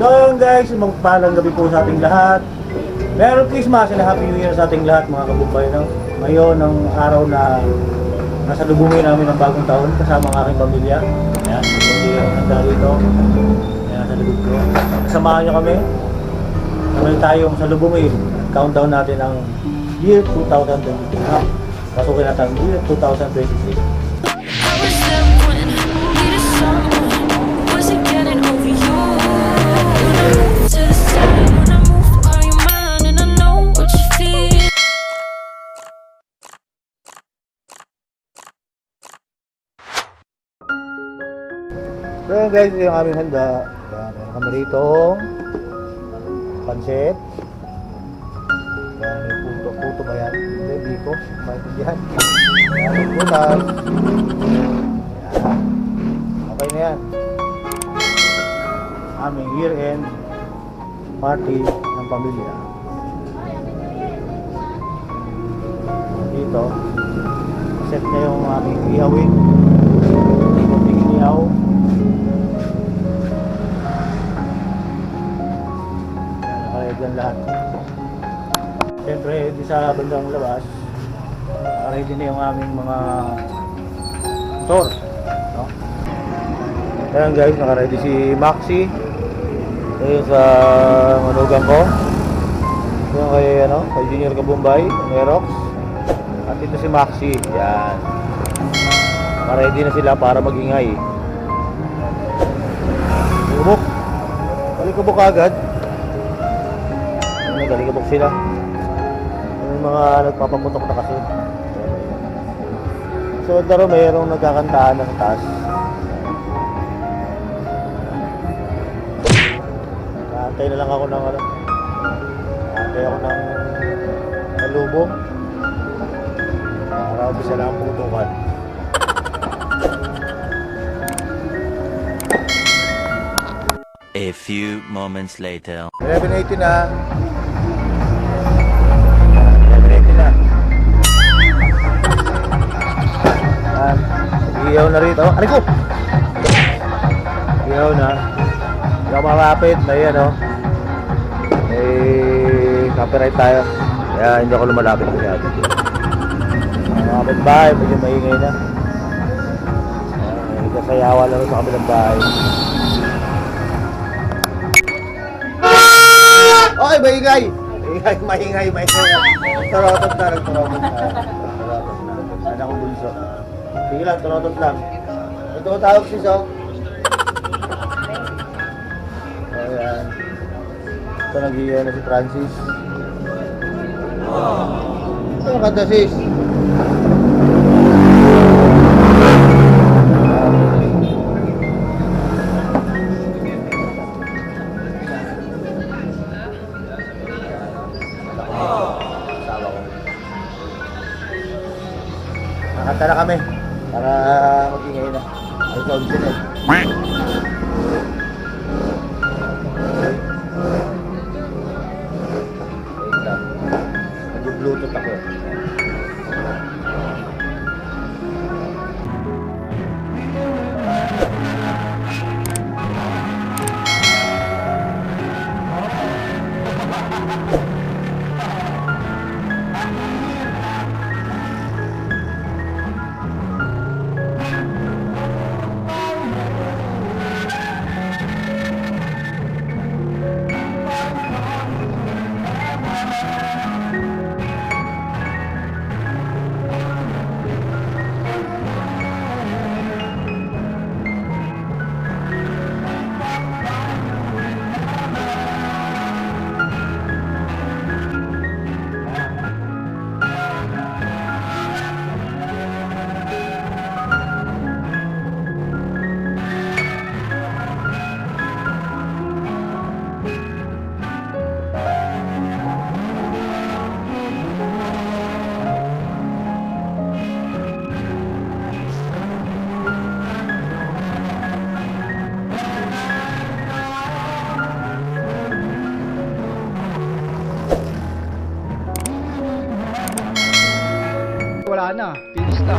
So yun guys, magpalang gabi po sa ating lahat. Merry Christmas and Happy New Year sa ating lahat mga kabumbay, no? Ngayon ang araw na nasa lubungin namin ng bagong taon kasama ang aking pamilya. Ayan, hindi ang handa rito. Ayan, sa lubog ko. Kasamahan nyo kami. Naman tayong sa lubungin. Countdown natin ang year 2022. Pasukin natin ang year 2023. So yun guys, yung aming handa. Yan, meron kami rito pansit. Yan, may puto ba yan? Hindi, biko. Maintindihan. Yan, may putas. Yan. Okay na yan. Aming year-end party ng pamilya. Dito, set na yung aming ihawin. Kunting ihaw. Yan lahat. Siyempre, di sa bandang labas, ready na yung aming mga motor, no? Ayan guys, naka-ready si Maxi. Ayun sa manugang ko. Yung kay, kay Junior Kabumbay, ng Aerox. At ito si Maxi. Yan. Naka-ready na sila para magingay. Balik-ubok. Balik-ubok agad. Galing-ubok sila. Yung mga nagpapaputok na kasi. So, daro mayroong nagkakantaan na sa taas. Naantay na lang ako ng naantay ako ng nalubong. Para umpisa lang ang putukan. A few moments later. 11:80 na. Iyaw na rito. Ano ko? Iyaw na. Hindi ako makapit. May may copyright tayo. Kaya hindi ako lumalapit masyado. Mga kapitbahay, medyo maingay na. May kasayawa lang sa kabilang bahay. Oy, maingay! Maingay. Turotot na. Sana akong bulso. Sige lang, turotot lang. Ito tawag si Sok. Ayan. Ito nag-iiyaw na si Francis. Ito ang kanta sis. Nakanta na kami para mag-ingay na. Ay, sound din eh. Wait lang. Nag-bluetooth ako. Wala na, finish na.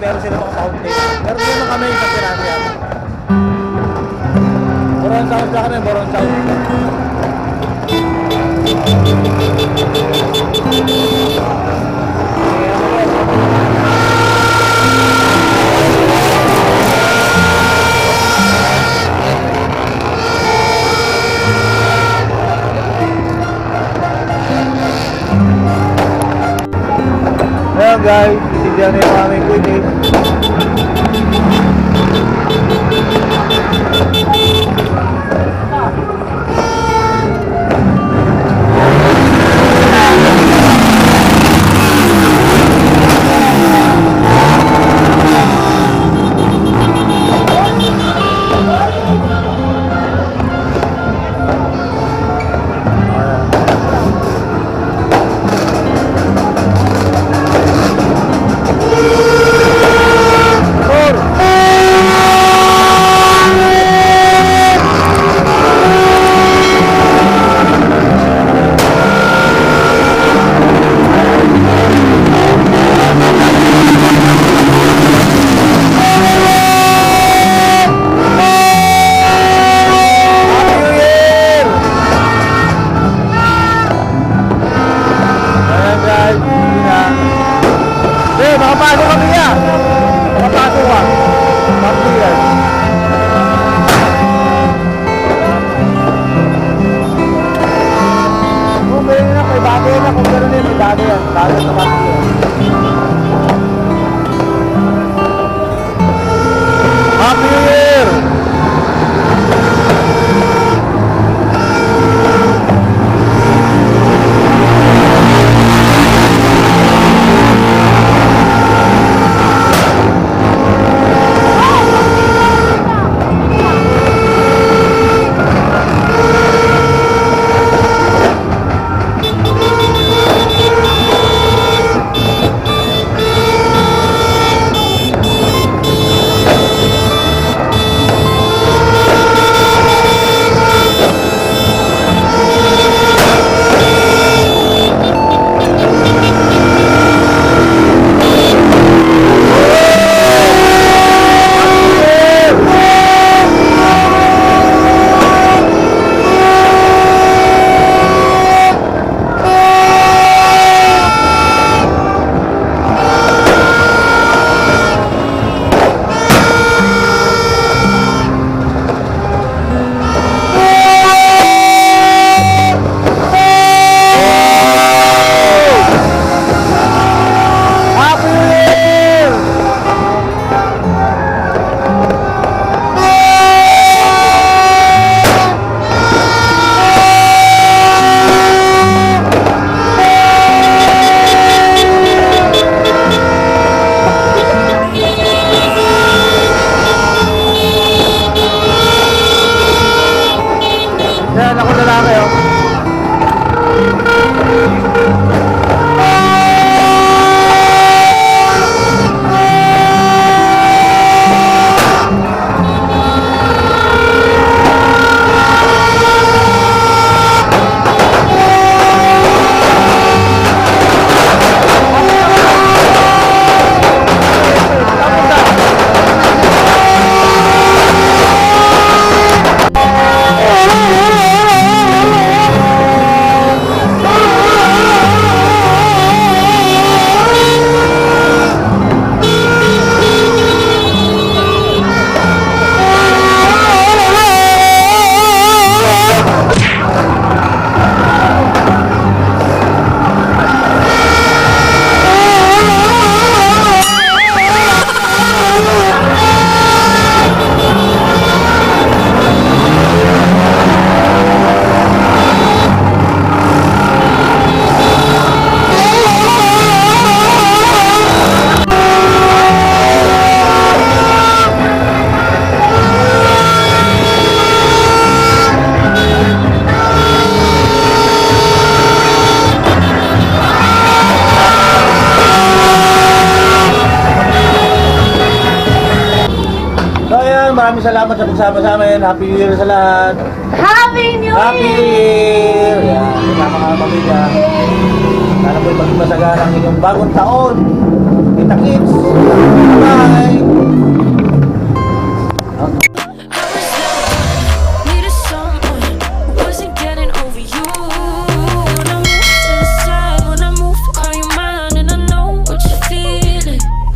meron sila mga fountain. Meron din naman kami sa Piranha. Boron Sound sa kami, Boron Sound. Ayan guys, isigyan na yung aming kuitin. ayun, maraming salamat sa pagsama sa amin. Happy New Year sa lahat. Happy New Happy New Year! Year! Yan, kasama mga pamilya. Sana po'y maging masagana ang inyong bagong taon. Kita kits!